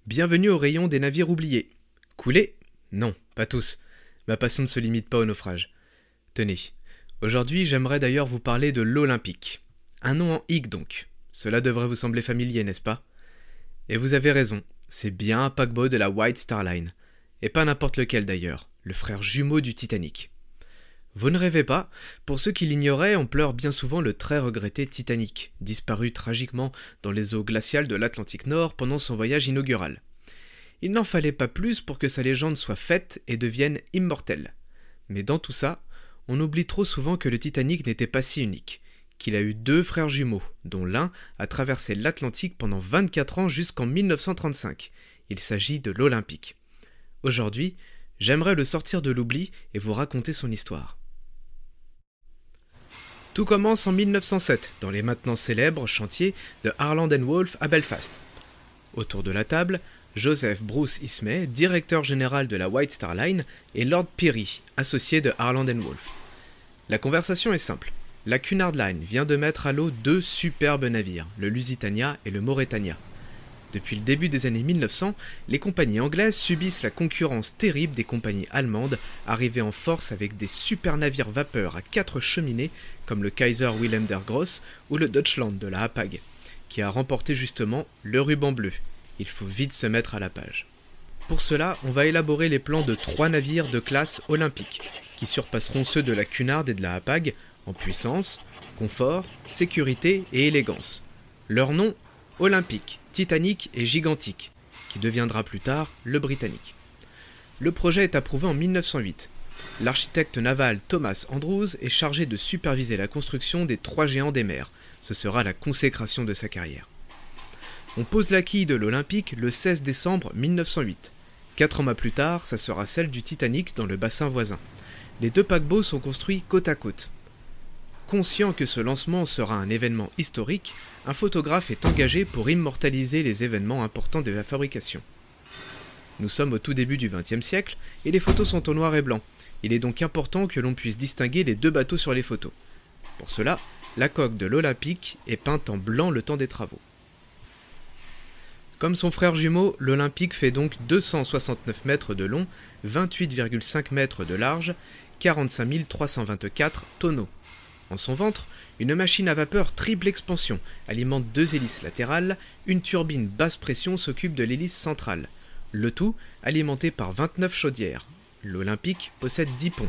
Bienvenue au rayon des navires oubliés. Coulés? Non, pas tous. Ma passion ne se limite pas au naufrage. Tenez, aujourd'hui j'aimerais d'ailleurs vous parler de l'Olympique. Un nom en hic donc. Cela devrait vous sembler familier, n'est-ce pas? Et vous avez raison, c'est bien un paquebot de la White Star Line. Et pas n'importe lequel d'ailleurs, le frère jumeau du Titanic. Vous ne rêvez pas, pour ceux qui l'ignoraient, on pleure bien souvent le très regretté Titanic, disparu tragiquement dans les eaux glaciales de l'Atlantique Nord pendant son voyage inaugural. Il n'en fallait pas plus pour que sa légende soit faite et devienne immortelle. Mais dans tout ça, on oublie trop souvent que le Titanic n'était pas si unique, qu'il a eu deux frères jumeaux, dont l'un a traversé l'Atlantique pendant 24 ans jusqu'en 1935. Il s'agit de l'Olympique. Aujourd'hui, j'aimerais le sortir de l'oubli et vous raconter son histoire. Tout commence en 1907, dans les maintenant célèbres chantiers de Harland & Wolff à Belfast. Autour de la table, Joseph Bruce Ismay, directeur général de la White Star Line, et Lord Pirrie, associé de Harland & Wolff. La conversation est simple. La Cunard Line vient de mettre à l'eau deux superbes navires, le Lusitania et le Mauretania. Depuis le début des années 1900, les compagnies anglaises subissent la concurrence terrible des compagnies allemandes, arrivées en force avec des super navires vapeur à 4 cheminées, comme le Kaiser Wilhelm der Grosse ou le Deutschland de la Hapag, qui a remporté justement le ruban bleu. Il faut vite se mettre à la page. Pour cela, on va élaborer les plans de 3 navires de classe olympique, qui surpasseront ceux de la Cunard et de la Hapag en puissance, confort, sécurité et élégance. Leur nom, Olympique, Titanic et Gigantic, qui deviendra plus tard le Britannique. Le projet est approuvé en 1908. L'architecte naval Thomas Andrews est chargé de superviser la construction des 3 géants des mers. Ce sera la consécration de sa carrière. On pose la quille de l'Olympique le 16 décembre 1908. 4 mois plus tard, ça sera celle du Titanic dans le bassin voisin. Les deux paquebots sont construits côte à côte. Conscient que ce lancement sera un événement historique, un photographe est engagé pour immortaliser les événements importants de la fabrication. Nous sommes au tout début du XXe siècle et les photos sont au noir et blanc. Il est donc important que l'on puisse distinguer les deux bateaux sur les photos. Pour cela, la coque de l'Olympique est peinte en blanc le temps des travaux. Comme son frère jumeau, l'Olympique fait donc 269 mètres de long, 28,5 mètres de large, 45 324 tonneaux. En son ventre, une machine à vapeur triple expansion alimente 2 hélices latérales, une turbine basse pression s'occupe de l'hélice centrale. Le tout alimenté par 29 chaudières. L'Olympique possède 10 ponts.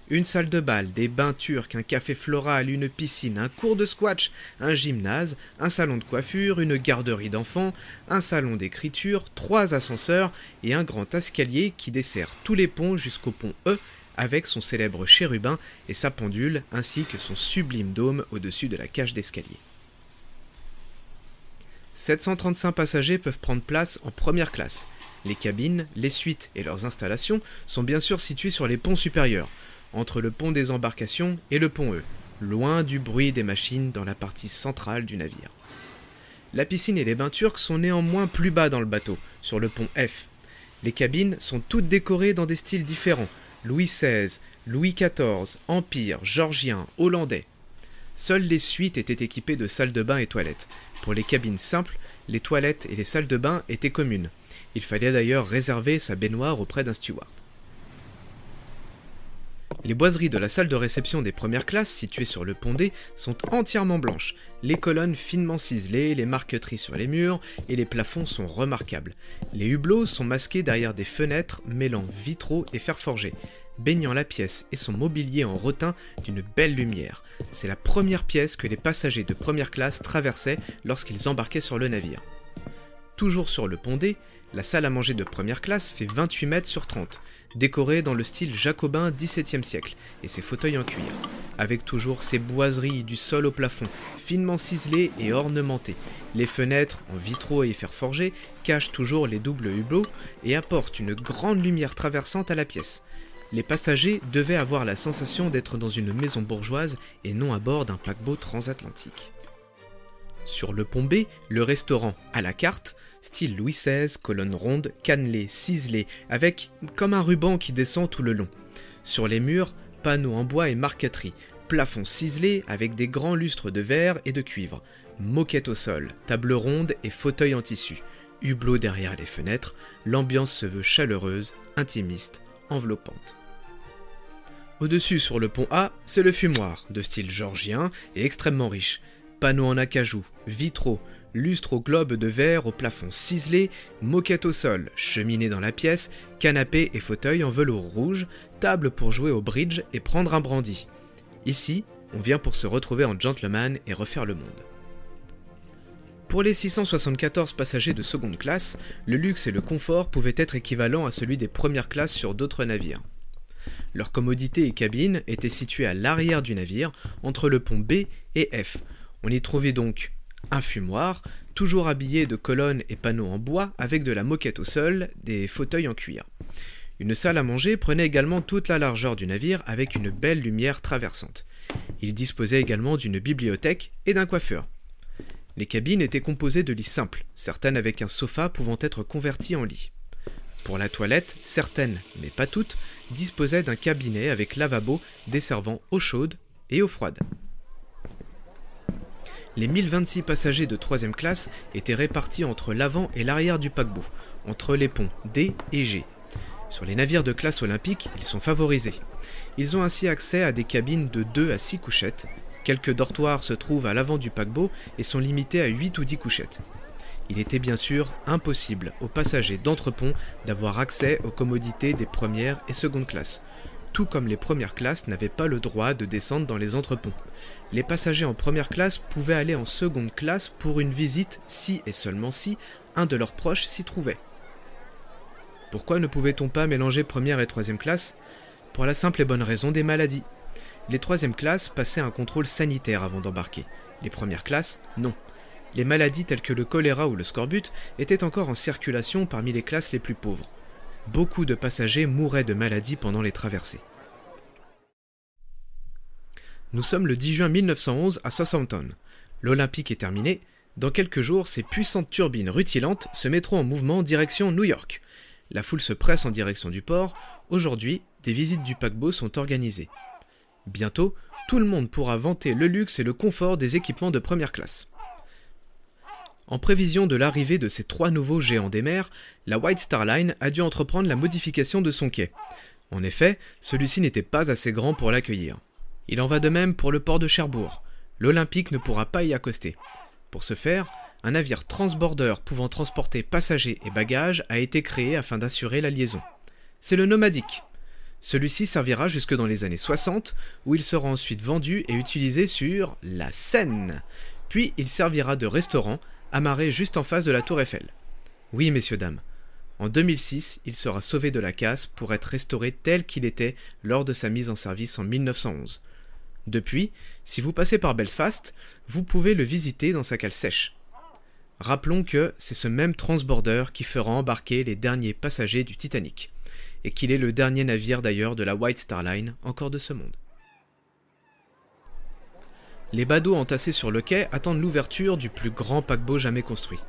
Une salle de bal, des bains turcs, un café floral, une piscine, un cours de squash, un gymnase, un salon de coiffure, une garderie d'enfants, un salon d'écriture, 3 ascenseurs et un grand escalier qui dessert tous les ponts jusqu'au pont E, avec son célèbre chérubin et sa pendule, ainsi que son sublime dôme au-dessus de la cage d'escalier. 735 passagers peuvent prendre place en première classe. Les cabines, les suites et leurs installations sont bien sûr situées sur les ponts supérieurs, entre le pont des embarcations et le pont E, loin du bruit des machines dans la partie centrale du navire. La piscine et les bains turcs sont néanmoins plus bas dans le bateau, sur le pont F. Les cabines sont toutes décorées dans des styles différents, Louis XVI, Louis XIV, Empire, Georgien, Hollandais. Seules les suites étaient équipées de salles de bain et toilettes. Pour les cabines simples, les toilettes et les salles de bain étaient communes. Il fallait d'ailleurs réserver sa baignoire auprès d'un steward. Les boiseries de la salle de réception des premières classes, située sur le pont D, sont entièrement blanches. Les colonnes finement ciselées, les marqueteries sur les murs et les plafonds sont remarquables. Les hublots sont masqués derrière des fenêtres mêlant vitraux et fer forgé, baignant la pièce et son mobilier en rotin d'une belle lumière. C'est la première pièce que les passagers de première classe traversaient lorsqu'ils embarquaient sur le navire. Toujours sur le pont D, la salle à manger de première classe fait 28 mètres sur 30, décorée dans le style jacobin XVIIe siècle, et ses fauteuils en cuir, avec toujours ses boiseries du sol au plafond, finement ciselées et ornementées. Les fenêtres, en vitraux et fer forgé, cachent toujours les doubles hublots et apportent une grande lumière traversante à la pièce. Les passagers devaient avoir la sensation d'être dans une maison bourgeoise et non à bord d'un paquebot transatlantique. Sur le pont B, le restaurant à la carte, style Louis XVI, colonne ronde, cannelée, ciselée, avec comme un ruban qui descend tout le long. Sur les murs, panneaux en bois et marqueterie, plafond ciselé avec des grands lustres de verre et de cuivre, moquette au sol, table ronde et fauteuil en tissu, hublots derrière les fenêtres, l'ambiance se veut chaleureuse, intimiste, enveloppante. Au-dessus, sur le pont A, c'est le fumoir, de style georgien et extrêmement riche. Panneaux en acajou, vitraux, lustres au globe de verre au plafond ciselé, moquette au sol, cheminée dans la pièce, canapé et fauteuil en velours rouge, table pour jouer au bridge et prendre un brandy. Ici, on vient pour se retrouver en gentleman et refaire le monde. Pour les 674 passagers de seconde classe, le luxe et le confort pouvaient être équivalents à celui des premières classes sur d'autres navires. Leur commodité et cabine étaient situées à l'arrière du navire, entre le pont B et F. On y trouvait donc un fumoir, toujours habillé de colonnes et panneaux en bois avec de la moquette au sol, des fauteuils en cuir. Une salle à manger prenait également toute la largeur du navire avec une belle lumière traversante. Il disposait également d'une bibliothèque et d'un coiffeur. Les cabines étaient composées de lits simples, certaines avec un sofa pouvant être converti en lit. Pour la toilette, certaines, mais pas toutes, disposaient d'un cabinet avec lavabo desservant eau chaude et eau froide. Les 1026 passagers de 3e classe étaient répartis entre l'avant et l'arrière du paquebot, entre les ponts D et G. Sur les navires de classe olympique, ils sont favorisés. Ils ont ainsi accès à des cabines de 2 à 6 couchettes. Quelques dortoirs se trouvent à l'avant du paquebot et sont limités à 8 ou 10 couchettes. Il était bien sûr impossible aux passagers d'entrepont d'avoir accès aux commodités des premières et secondes classes, tout comme les premières classes n'avaient pas le droit de descendre dans les entreponts. Les passagers en première classe pouvaient aller en seconde classe pour une visite si et seulement si un de leurs proches s'y trouvait. Pourquoi ne pouvait-on pas mélanger première et troisième classe ? Pour la simple et bonne raison des maladies. Les troisièmes classes passaient un contrôle sanitaire avant d'embarquer. Les premières classes, non. Les maladies telles que le choléra ou le scorbut étaient encore en circulation parmi les classes les plus pauvres. Beaucoup de passagers mouraient de maladies pendant les traversées. Nous sommes le 10 juin 1911 à Southampton. L'Olympique est terminé. Dans quelques jours, ces puissantes turbines rutilantes se mettront en mouvement direction New York. La foule se presse en direction du port. Aujourd'hui, des visites du paquebot sont organisées. Bientôt, tout le monde pourra vanter le luxe et le confort des équipements de première classe. En prévision de l'arrivée de ces 3 nouveaux géants des mers, la White Star Line a dû entreprendre la modification de son quai. En effet, celui-ci n'était pas assez grand pour l'accueillir. Il en va de même pour le port de Cherbourg. L'Olympique ne pourra pas y accoster. Pour ce faire, un navire transborder pouvant transporter passagers et bagages a été créé afin d'assurer la liaison. C'est le Nomadic. Celui-ci servira jusque dans les années 60, où il sera ensuite vendu et utilisé sur la Seine. Puis il servira de restaurant, amarré juste en face de la tour Eiffel. Oui, messieurs, dames. En 2006, il sera sauvé de la casse pour être restauré tel qu'il était lors de sa mise en service en 1911. Depuis, si vous passez par Belfast, vous pouvez le visiter dans sa cale sèche. Rappelons que c'est ce même transborder qui fera embarquer les derniers passagers du Titanic, et qu'il est le dernier navire d'ailleurs de la White Star Line encore de ce monde. Les badauds entassés sur le quai attendent l'ouverture du plus grand paquebot jamais construit.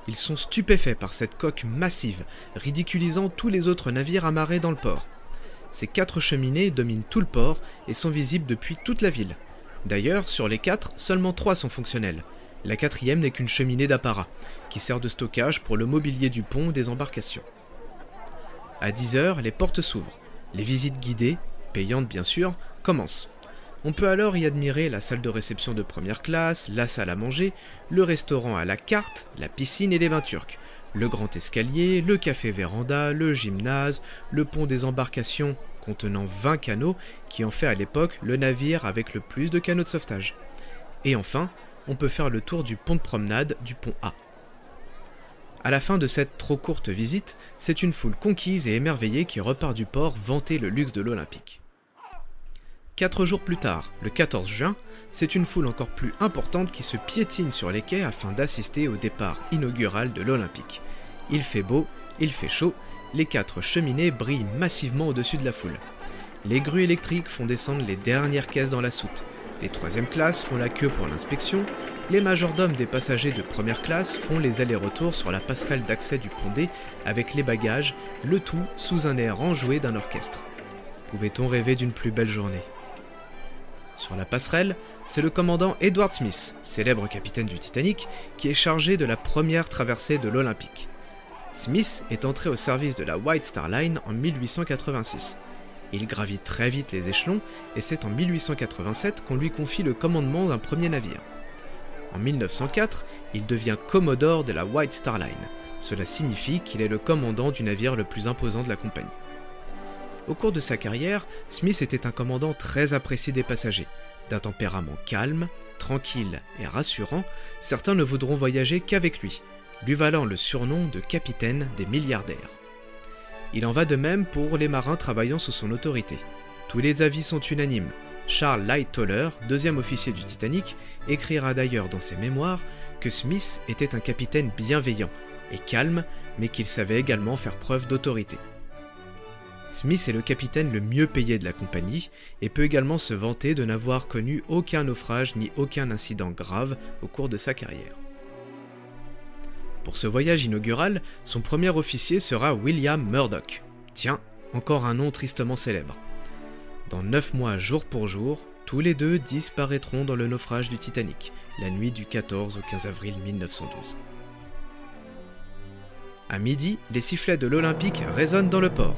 Ils sont stupéfaits par cette coque massive, ridiculisant tous les autres navires amarrés dans le port. Ces 4 cheminées dominent tout le port et sont visibles depuis toute la ville. D'ailleurs, sur les 4, seulement 3 sont fonctionnelles. La 4e n'est qu'une cheminée d'apparat, qui sert de stockage pour le mobilier du pont des embarcations. À 10h, les portes s'ouvrent. Les visites guidées, payantes bien sûr, commencent. On peut alors y admirer la salle de réception de première classe, la salle à manger, le restaurant à la carte, la piscine et les bains turcs, le grand escalier, le café véranda, le gymnase, le pont des embarcations contenant 20 canots qui en fait à l'époque le navire avec le plus de canots de sauvetage. Et enfin, on peut faire le tour du pont de promenade du pont A. À la fin de cette trop courte visite, c'est une foule conquise et émerveillée qui repart du port vanter le luxe de l'Olympique. 4 jours plus tard, le 14 juin, c'est une foule encore plus importante qui se piétine sur les quais afin d'assister au départ inaugural de l'Olympique. Il fait beau, il fait chaud, les 4 cheminées brillent massivement au-dessus de la foule. Les grues électriques font descendre les dernières caisses dans la soute. Les 3e classes font la queue pour l'inspection. Les majordomes des passagers de première classe font les allers-retours sur la passerelle d'accès du pont D avec les bagages, le tout sous un air enjoué d'un orchestre. Pouvait-on rêver d'une plus belle journée ? Sur la passerelle, c'est le commandant Edward Smith, célèbre capitaine du Titanic, qui est chargé de la première traversée de l'Olympique. Smith est entré au service de la White Star Line en 1886. Il gravit très vite les échelons et c'est en 1887 qu'on lui confie le commandement d'un premier navire. En 1904, il devient commodore de la White Star Line. Cela signifie qu'il est le commandant du navire le plus imposant de la compagnie. Au cours de sa carrière, Smith était un commandant très apprécié des passagers. D'un tempérament calme, tranquille et rassurant, certains ne voudront voyager qu'avec lui, lui valant le surnom de capitaine des milliardaires. Il en va de même pour les marins travaillant sous son autorité. Tous les avis sont unanimes. Charles Lightoller, deuxième officier du Titanic, écrira d'ailleurs dans ses mémoires que Smith était un capitaine bienveillant et calme, mais qu'il savait également faire preuve d'autorité. Smith est le capitaine le mieux payé de la compagnie et peut également se vanter de n'avoir connu aucun naufrage ni aucun incident grave au cours de sa carrière. Pour ce voyage inaugural, son premier officier sera William Murdoch. Tiens, encore un nom tristement célèbre. Dans 9 mois jour pour jour, tous les deux disparaîtront dans le naufrage du Titanic, la nuit du 14 au 15 avril 1912. À midi, les sifflets de l'Olympique résonnent dans le port.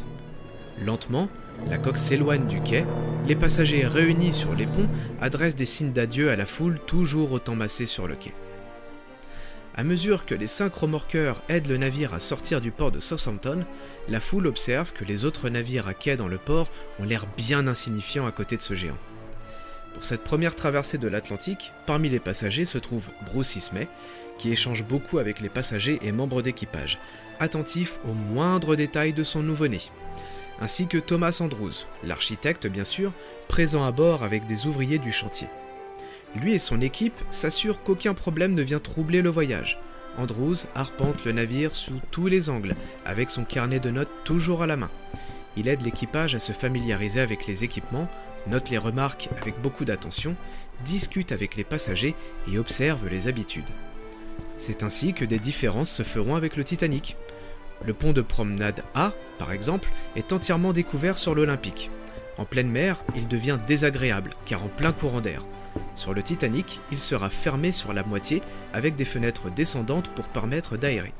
Lentement, la coque s'éloigne du quai, les passagers réunis sur les ponts adressent des signes d'adieu à la foule toujours autant massée sur le quai. À mesure que les 5 remorqueurs aident le navire à sortir du port de Southampton, la foule observe que les autres navires à quai dans le port ont l'air bien insignifiants à côté de ce géant. Pour cette première traversée de l'Atlantique, parmi les passagers se trouve Bruce Ismay, qui échange beaucoup avec les passagers et membres d'équipage, attentif aux moindres détails de son nouveau-né, ainsi que Thomas Andrews, l'architecte bien sûr, présent à bord avec des ouvriers du chantier. Lui et son équipe s'assurent qu'aucun problème ne vient troubler le voyage. Andrews arpente le navire sous tous les angles, avec son carnet de notes toujours à la main. Il aide l'équipage à se familiariser avec les équipements, note les remarques avec beaucoup d'attention, discute avec les passagers et observe les habitudes. C'est ainsi que des différences se feront avec le Titanic. Le pont de promenade A, par exemple, est entièrement découvert sur l'Olympique. En pleine mer, il devient désagréable, car en plein courant d'air. Sur le Titanic, il sera fermé sur la moitié avec des fenêtres descendantes pour permettre d'aérer.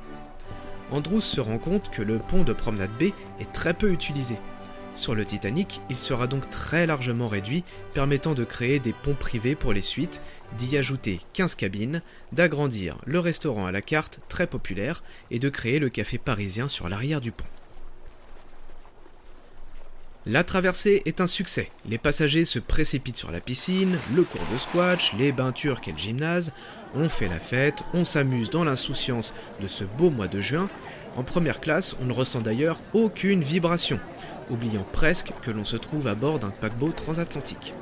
Andrews se rend compte que le pont de promenade B est très peu utilisé. Sur le Titanic, il sera donc très largement réduit, permettant de créer des ponts privés pour les suites, d'y ajouter 15 cabines, d'agrandir le restaurant à la carte très populaire et de créer le café parisien sur l'arrière du pont. La traversée est un succès, les passagers se précipitent sur la piscine, le cours de squash, les bains turcs et le gymnase, on fait la fête, on s'amuse dans l'insouciance de ce beau mois de juin. En première classe, on ne ressent d'ailleurs aucune vibration, oubliant presque que l'on se trouve à bord d'un paquebot transatlantique.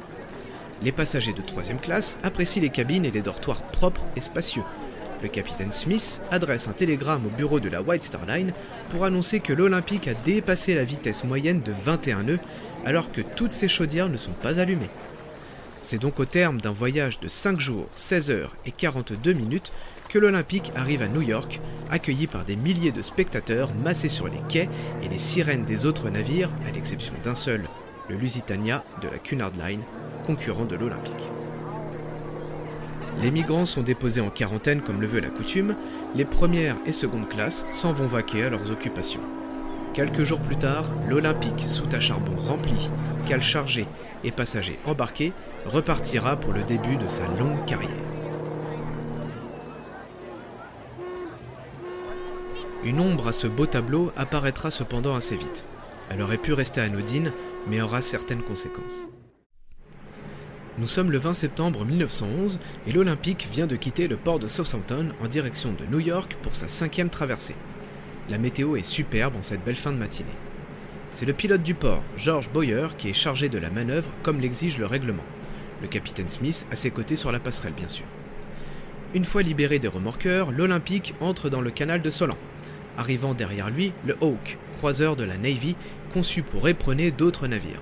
Les passagers de 3e classe apprécient les cabines et les dortoirs propres et spacieux. Le capitaine Smith adresse un télégramme au bureau de la White Star Line pour annoncer que l'Olympique a dépassé la vitesse moyenne de 21 nœuds alors que toutes ses chaudières ne sont pas allumées. C'est donc au terme d'un voyage de 5 jours, 16 heures et 42 minutes que l'Olympique arrive à New York, accueilli par des milliers de spectateurs massés sur les quais et les sirènes des autres navires, à l'exception d'un seul, le Lusitania de la Cunard Line, concurrent de l'Olympique. Les migrants sont déposés en quarantaine comme le veut la coutume, les premières et secondes classes s'en vont vaquer à leurs occupations. Quelques jours plus tard, l'Olympique, soute à charbon rempli, cale chargée et passagers embarqués, repartira pour le début de sa longue carrière. Une ombre à ce beau tableau apparaîtra cependant assez vite. Elle aurait pu rester anodine, mais aura certaines conséquences. Nous sommes le 20 septembre 1911 et l'Olympique vient de quitter le port de Southampton en direction de New York pour sa 5e traversée. La météo est superbe en cette belle fin de matinée. C'est le pilote du port, George Boyer, qui est chargé de la manœuvre comme l'exige le règlement. Le capitaine Smith à ses côtés sur la passerelle bien sûr. Une fois libéré des remorqueurs, l'Olympique entre dans le canal de Solent. Arrivant derrière lui, le Hawk, croiseur de la Navy, conçu pour éperonner d'autres navires.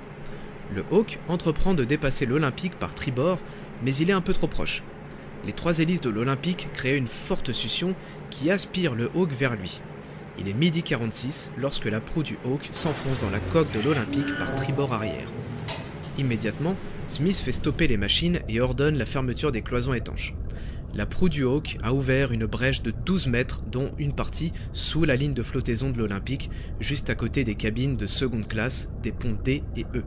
Le Hawk entreprend de dépasser l'Olympique par tribord, mais il est un peu trop proche. Les 3 hélices de l'Olympique créent une forte succion qui aspire le Hawk vers lui. Il est midi 46 lorsque la proue du Hawk s'enfonce dans la coque de l'Olympique par tribord arrière. Immédiatement, Smith fait stopper les machines et ordonne la fermeture des cloisons étanches. la proue du Hawk a ouvert une brèche de 12 mètres, dont une partie sous la ligne de flottaison de l'Olympique, juste à côté des cabines de seconde classe des ponts D et E.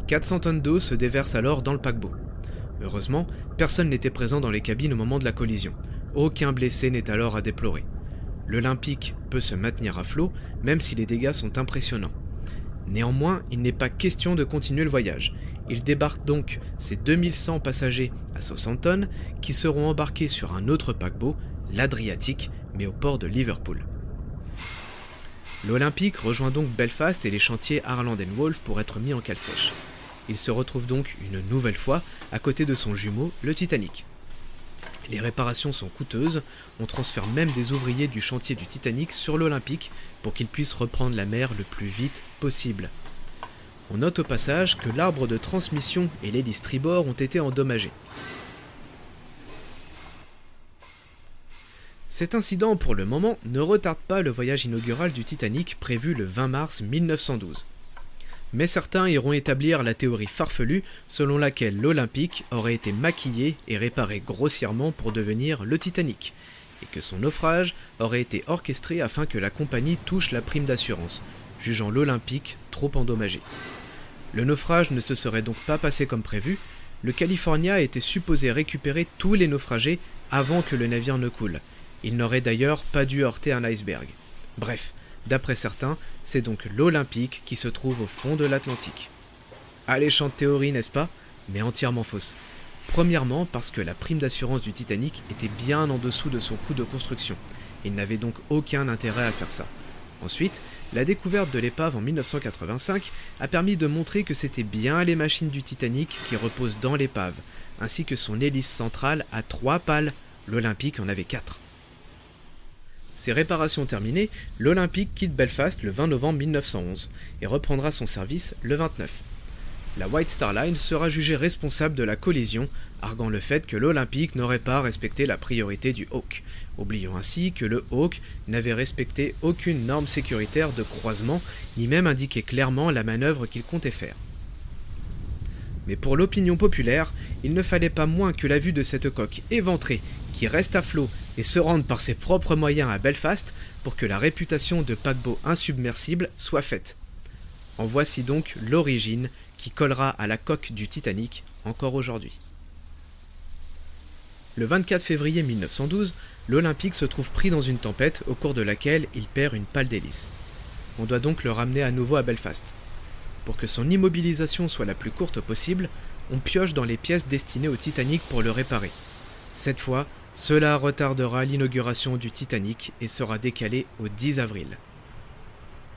400 tonnes d'eau se déversent alors dans le paquebot. Heureusement, personne n'était présent dans les cabines au moment de la collision. Aucun blessé n'est alors à déplorer. L'Olympique peut se maintenir à flot, même si les dégâts sont impressionnants. Néanmoins, il n'est pas question de continuer le voyage. Il débarque donc ses 2100 passagers à Southampton qui seront embarqués sur un autre paquebot, l'Adriatique, mais au port de Liverpool. L'Olympique rejoint donc Belfast et les chantiers Harland & Wolff pour être mis en cale sèche. Il se retrouve donc une nouvelle fois à côté de son jumeau, le Titanic. Les réparations sont coûteuses, on transfère même des ouvriers du chantier du Titanic sur l'Olympique pour qu'il puisse reprendre la mer le plus vite possible. On note au passage que l'arbre de transmission et l'hélice tribord ont été endommagés. Cet incident, pour le moment, ne retarde pas le voyage inaugural du Titanic prévu le 20 mars 1912. Mais certains iront établir la théorie farfelue selon laquelle l'Olympique aurait été maquillé et réparé grossièrement pour devenir le Titanic, et que son naufrage aurait été orchestré afin que la compagnie touche la prime d'assurance, jugeant l'Olympique trop endommagé. Le naufrage ne se serait donc pas passé comme prévu, le California était supposé récupérer tous les naufragés avant que le navire ne coule. Il n'aurait d'ailleurs pas dû heurter un iceberg. Bref, d'après certains, c'est donc l'Olympique qui se trouve au fond de l'Atlantique. Alléchante théorie, n'est-ce pas? Mais entièrement fausse. Premièrement parce que la prime d'assurance du Titanic était bien en dessous de son coût de construction. Il n'avait donc aucun intérêt à faire ça. Ensuite, la découverte de l'épave en 1985 a permis de montrer que c'était bien les machines du Titanic qui reposent dans l'épave, ainsi que son hélice centrale à 3 pales. L'Olympique en avait 4. Ces réparations terminées, l'Olympique quitte Belfast le 20 novembre 1911 et reprendra son service le 29. La White Star Line sera jugée responsable de la collision, arguant le fait que l'Olympique n'aurait pas respecté la priorité du Hawk, oubliant ainsi que le Hawk n'avait respecté aucune norme sécuritaire de croisement, ni même indiqué clairement la manœuvre qu'il comptait faire. Mais pour l'opinion populaire, il ne fallait pas moins que la vue de cette coque éventrée qui reste à flot et se rende par ses propres moyens à Belfast pour que la réputation de paquebot insubmersible soit faite. En voici donc l'origine qui collera à la coque du Titanic encore aujourd'hui. Le 24 février 1912, l'Olympique se trouve pris dans une tempête au cours de laquelle il perd une pale d'hélice. On doit donc le ramener à nouveau à Belfast. Pour que son immobilisation soit la plus courte possible, on pioche dans les pièces destinées au Titanic pour le réparer. Cette fois, cela retardera l'inauguration du Titanic et sera décalé au 10 avril.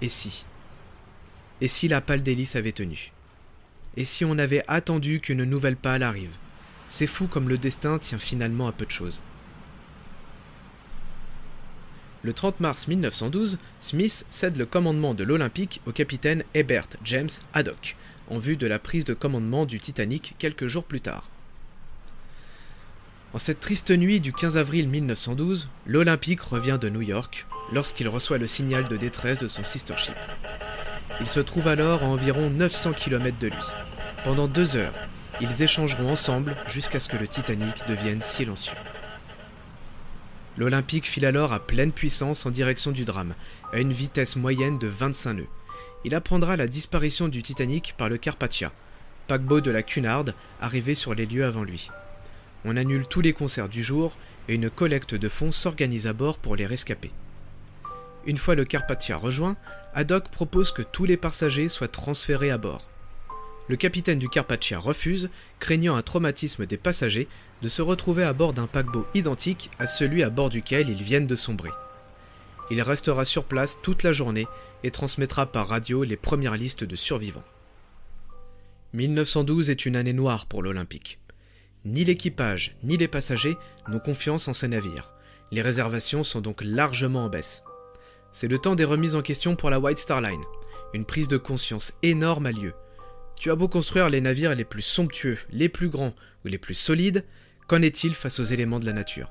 Et si la pale d'hélice avait tenu? Et si on avait attendu qu'une nouvelle pale arrive? C'est fou comme le destin tient finalement à peu de choses. Le 30 mars 1912, Smith cède le commandement de l'Olympique au capitaine Herbert James Haddock, en vue de la prise de commandement du Titanic quelques jours plus tard. En cette triste nuit du 15 avril 1912, l'Olympique revient de New York lorsqu'il reçoit le signal de détresse de son sister ship. Il se trouve alors à environ 900 km de lui. Pendant 2 heures, ils échangeront ensemble jusqu'à ce que le Titanic devienne silencieux. L'Olympique file alors à pleine puissance en direction du drame, à une vitesse moyenne de 25 nœuds. Il apprendra la disparition du Titanic par le Carpathia, paquebot de la Cunard arrivé sur les lieux avant lui. On annule tous les concerts du jour et une collecte de fonds s'organise à bord pour les rescapés. Une fois le Carpathia rejoint, Haddock propose que tous les passagers soient transférés à bord. Le capitaine du Carpathia refuse, craignant un traumatisme des passagers de se retrouver à bord d'un paquebot identique à celui à bord duquel ils viennent de sombrer. Il restera sur place toute la journée et transmettra par radio les premières listes de survivants. 1912 est une année noire pour l'Olympique. Ni l'équipage ni les passagers n'ont confiance en ces navires. Les réservations sont donc largement en baisse. C'est le temps des remises en question pour la White Star Line. Une prise de conscience énorme a lieu. Tu as beau construire les navires les plus somptueux, les plus grands ou les plus solides, qu'en est-il face aux éléments de la nature?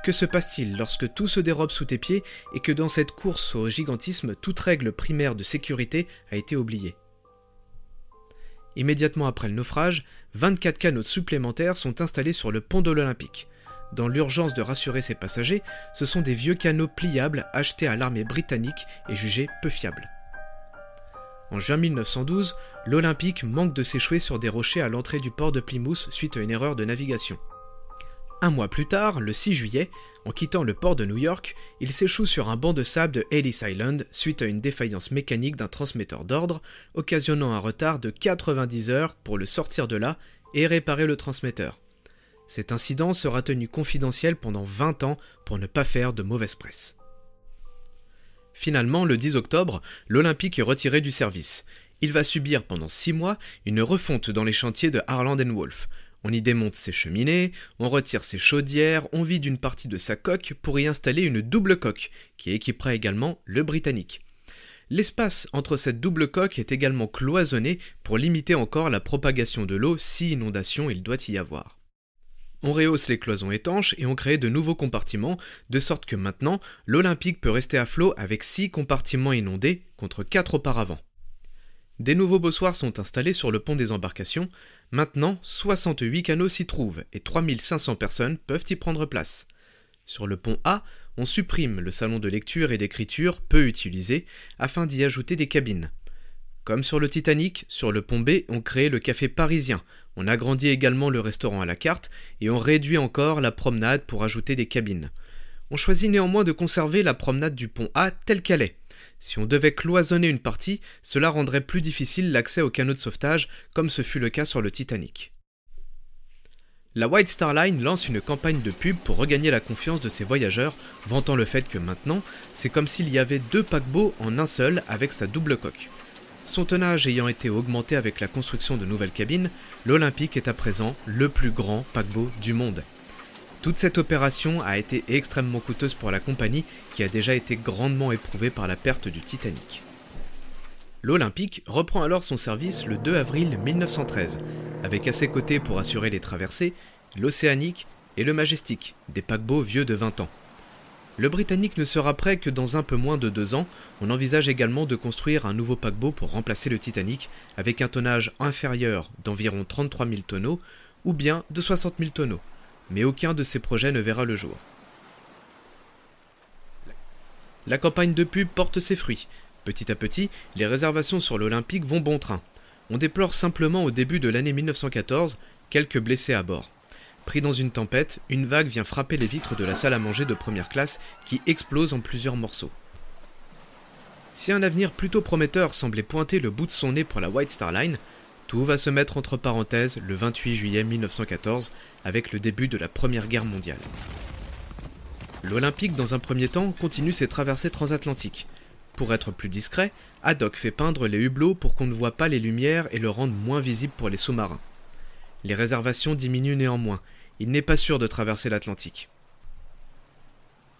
Que se passe-t-il lorsque tout se dérobe sous tes pieds et que dans cette course au gigantisme, toute règle primaire de sécurité a été oubliée? Immédiatement après le naufrage, 24 canots supplémentaires sont installés sur le pont de l'Olympique. Dans l'urgence de rassurer ses passagers, ce sont des vieux canots pliables achetés à l'armée britannique et jugés peu fiables. En juin 1912, l'Olympique manque de s'échouer sur des rochers à l'entrée du port de Plymouth suite à une erreur de navigation. Un mois plus tard, le 6 juillet, en quittant le port de New York, il s'échoue sur un banc de sable de Ellis Island suite à une défaillance mécanique d'un transmetteur d'ordre, occasionnant un retard de 90 heures pour le sortir de là et réparer le transmetteur. Cet incident sera tenu confidentiel pendant 20 ans pour ne pas faire de mauvaise presse. Finalement, le 10 octobre, l'Olympique est retiré du service. Il va subir pendant 6 mois une refonte dans les chantiers de Harland & Wolff. On y démonte ses cheminées, on retire ses chaudières, on vide une partie de sa coque pour y installer une double coque, qui équipera également le Britannique. L'espace entre cette double coque est également cloisonné pour limiter encore la propagation de l'eau si inondation il doit y avoir. On rehausse les cloisons étanches et on crée de nouveaux compartiments, de sorte que maintenant, l'Olympique peut rester à flot avec 6 compartiments inondés contre 4 auparavant. Des nouveaux bossoirs sont installés sur le pont des embarcations. Maintenant, 68 canots s'y trouvent et 3500 personnes peuvent y prendre place. Sur le pont A, on supprime le salon de lecture et d'écriture peu utilisé afin d'y ajouter des cabines. Comme sur le Titanic, sur le pont B, on crée le café parisien. On agrandit également le restaurant à la carte et on réduit encore la promenade pour ajouter des cabines. On choisit néanmoins de conserver la promenade du pont A telle qu'elle est. Si on devait cloisonner une partie, cela rendrait plus difficile l'accès aux canaux de sauvetage, comme ce fut le cas sur le Titanic. La White Star Line lance une campagne de pub pour regagner la confiance de ses voyageurs, vantant le fait que maintenant, c'est comme s'il y avait 2 paquebots en un seul avec sa double coque. Son tonnage ayant été augmenté avec la construction de nouvelles cabines, l'Olympique est à présent le plus grand paquebot du monde. Toute cette opération a été extrêmement coûteuse pour la compagnie qui a déjà été grandement éprouvée par la perte du Titanic. L'Olympique reprend alors son service le 2 avril 1913, avec à ses côtés pour assurer les traversées, l'Océanique et le Majestic, des paquebots vieux de 20 ans. Le Britannique ne sera prêt que dans un peu moins de 2 ans. On envisage également de construire un nouveau paquebot pour remplacer le Titanic, avec un tonnage inférieur d'environ 33 000 tonneaux, ou bien de 60 000 tonneaux. Mais aucun de ces projets ne verra le jour. La campagne de pub porte ses fruits. Petit à petit, les réservations sur l'Olympique vont bon train. On déplore simplement au début de l'année 1914 quelques blessés à bord. Pris dans une tempête, une vague vient frapper les vitres de la salle à manger de première classe qui explose en plusieurs morceaux. Si un avenir plutôt prometteur semblait pointer le bout de son nez pour la White Star Line, tout va se mettre entre parenthèses le 28 juillet 1914 avec le début de la Première Guerre mondiale. L'Olympique, dans un premier temps, continue ses traversées transatlantiques. Pour être plus discret, Haddock fait peindre les hublots pour qu'on ne voit pas les lumières et le rende moins visible pour les sous-marins. Les réservations diminuent néanmoins. Il n'est pas sûr de traverser l'Atlantique.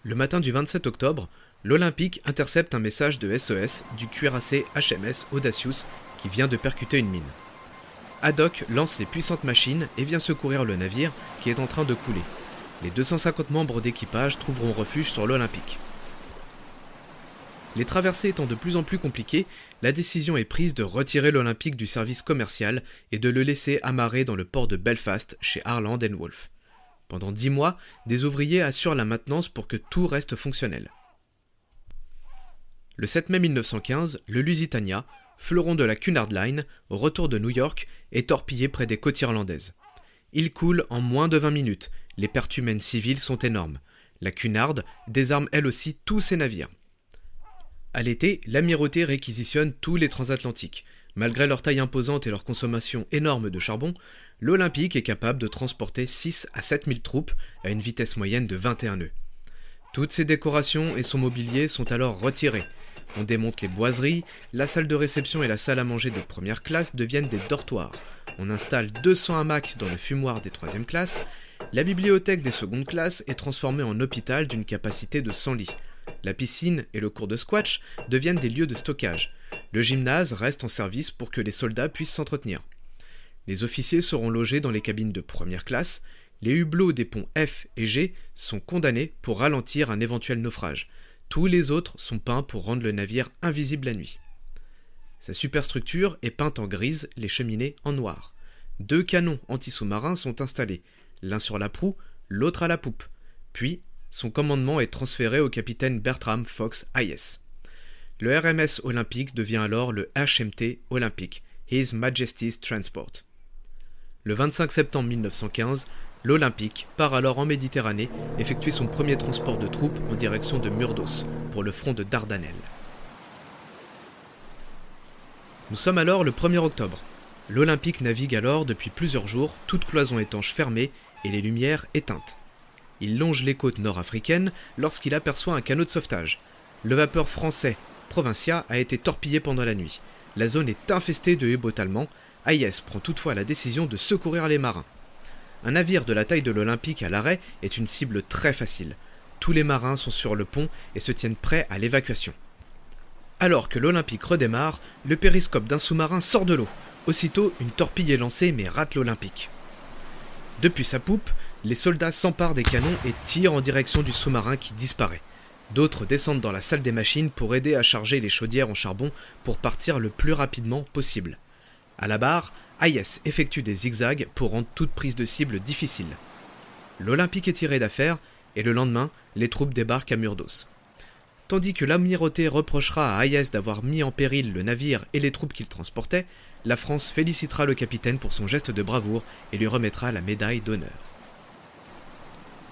Le matin du 27 octobre, l'Olympique intercepte un message de SOS du cuirassé HMS Audacious qui vient de percuter une mine. Haddock lance les puissantes machines et vient secourir le navire qui est en train de couler. Les 250 membres d'équipage trouveront refuge sur l'Olympique. Les traversées étant de plus en plus compliquées, la décision est prise de retirer l'Olympique du service commercial et de le laisser amarrer dans le port de Belfast chez Harland & Wolff. Pendant 10 mois, des ouvriers assurent la maintenance pour que tout reste fonctionnel. Le 7 mai 1915, le Lusitania, fleuron de la Cunard Line, au retour de New York, est torpillé près des côtes irlandaises. Il coule en moins de 20 minutes, les pertes humaines civiles sont énormes. La Cunard désarme elle aussi tous ses navires. À l'été, l'amirauté réquisitionne tous les transatlantiques. Malgré leur taille imposante et leur consommation énorme de charbon, l'Olympique est capable de transporter 6 à 7 000 troupes à une vitesse moyenne de 21 nœuds. Toutes ses décorations et son mobilier sont alors retirés. On démonte les boiseries, la salle de réception et la salle à manger de première classe deviennent des dortoirs. On installe 200 hamacs dans le fumoir des troisième classes. La bibliothèque des secondes classes est transformée en hôpital d'une capacité de 100 lits. La piscine et le cours de squash deviennent des lieux de stockage. Le gymnase reste en service pour que les soldats puissent s'entretenir. Les officiers seront logés dans les cabines de première classe. Les hublots des ponts F et G sont condamnés pour ralentir un éventuel naufrage. Tous les autres sont peints pour rendre le navire invisible la nuit. Sa superstructure est peinte en grise, les cheminées en noir. 2 canons anti-sous-marins sont installés, l'un sur la proue, l'autre à la poupe. Puis, son commandement est transféré au capitaine Bertram Fox Hayes. Le RMS Olympic devient alors le HMT Olympic, His Majesty's Transport. Le 25 septembre 1915, l'Olympic part alors en Méditerranée effectuer son premier transport de troupes en direction de Murdos, pour le front de Dardanelles. Nous sommes alors le 1er octobre. L'Olympic navigue alors depuis plusieurs jours, toute cloison étanche fermée et les lumières éteintes. Il longe les côtes nord-africaines lorsqu'il aperçoit un canot de sauvetage. Le vapeur français Provincia a été torpillé pendant la nuit. La zone est infestée de U-boats allemands. Hayes prend toutefois la décision de secourir les marins. Un navire de la taille de l'Olympic à l'arrêt est une cible très facile. Tous les marins sont sur le pont et se tiennent prêts à l'évacuation. Alors que l'Olympic redémarre, le périscope d'un sous-marin sort de l'eau. Aussitôt, une torpille est lancée mais rate l'Olympic. Depuis sa poupe, les soldats s'emparent des canons et tirent en direction du sous-marin qui disparaît. D'autres descendent dans la salle des machines pour aider à charger les chaudières en charbon pour partir le plus rapidement possible. À la barre, Hayes effectue des zigzags pour rendre toute prise de cible difficile. L'Olympic est tiré d'affaire et le lendemain, les troupes débarquent à Murdos. Tandis que l'amirauté reprochera à Hayes d'avoir mis en péril le navire et les troupes qu'il transportait, la France félicitera le capitaine pour son geste de bravoure et lui remettra la médaille d'honneur.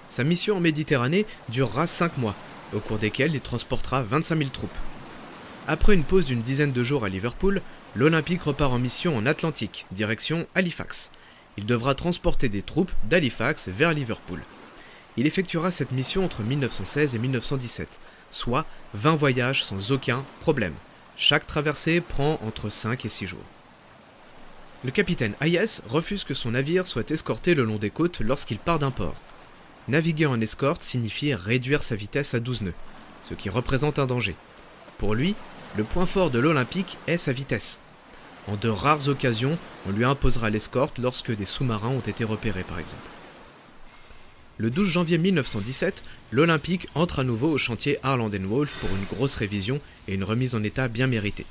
Sa mission en Méditerranée durera 5 mois, au cours desquels il transportera 25 000 troupes. Après une pause d'une dizaine de jours à Liverpool, l'Olympic repart en mission en Atlantique, direction Halifax. Il devra transporter des troupes d'Halifax vers Liverpool. Il effectuera cette mission entre 1916 et 1917, soit 20 voyages sans aucun problème. Chaque traversée prend entre 5 et 6 jours. Le capitaine Hayes refuse que son navire soit escorté le long des côtes lorsqu'il part d'un port. Naviguer en escorte signifie réduire sa vitesse à 12 nœuds, ce qui représente un danger. Pour lui, le point fort de l'Olympic est sa vitesse. En de rares occasions, on lui imposera l'escorte lorsque des sous-marins ont été repérés par exemple. Le 12 janvier 1917, l'Olympic entre à nouveau au chantier Harland & Wolff pour une grosse révision et une remise en état bien méritée.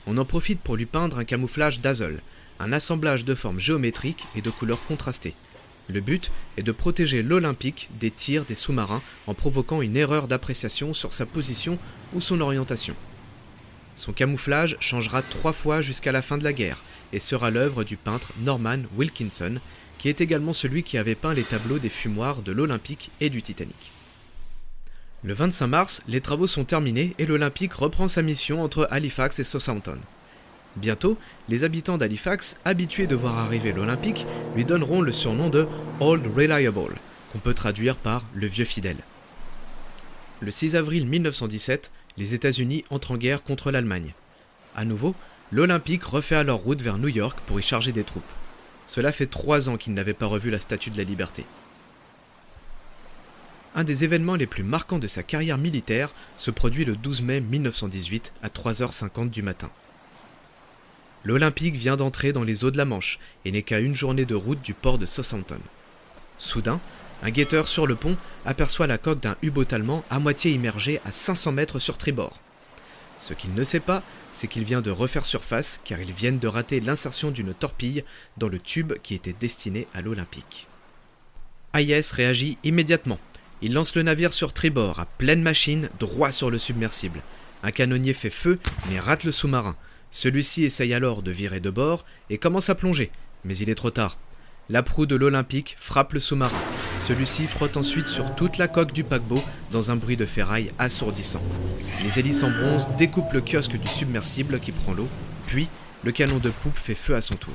On en profite pour lui peindre un camouflage dazzle, un assemblage de formes géométriques et de couleurs contrastées. Le but est de protéger l'Olympic des tirs des sous-marins en provoquant une erreur d'appréciation sur sa position ou son orientation. Son camouflage changera 3 fois jusqu'à la fin de la guerre et sera l'œuvre du peintre Norman Wilkinson, qui est également celui qui avait peint les tableaux des fumoirs de l'Olympic et du Titanic. Le 25 mars, les travaux sont terminés et l'Olympic reprend sa mission entre Halifax et Southampton. Bientôt, les habitants d'Halifax, habitués de voir arriver l'Olympic, lui donneront le surnom de Old Reliable, qu'on peut traduire par le vieux fidèle. Le 6 avril 1917, les États-Unis entrent en guerre contre l'Allemagne. À nouveau, l'Olympic refait alors route vers New York pour y charger des troupes. Cela fait 3 ans qu'il n'avait pas revu la Statue de la Liberté. Un des événements les plus marquants de sa carrière militaire se produit le 12 mai 1918 à 3h50 du matin. L'Olympic vient d'entrer dans les eaux de la Manche et n'est qu'à une journée de route du port de Southampton. Soudain, un guetteur sur le pont aperçoit la coque d'un U-boat allemand à moitié immergé à 500 mètres sur tribord. Ce qu'il ne sait pas, c'est qu'il vient de refaire surface car ils viennent de rater l'insertion d'une torpille dans le tube qui était destiné à l'Olympic. Hayes réagit immédiatement. Il lance le navire sur tribord à pleine machine droit sur le submersible. Un canonnier fait feu mais rate le sous-marin. Celui-ci essaye alors de virer de bord et commence à plonger, mais il est trop tard. La proue de l'Olympic frappe le sous-marin. Celui-ci frotte ensuite sur toute la coque du paquebot dans un bruit de ferraille assourdissant. Les hélices en bronze découpent le kiosque du submersible qui prend l'eau, puis le canon de poupe fait feu à son tour.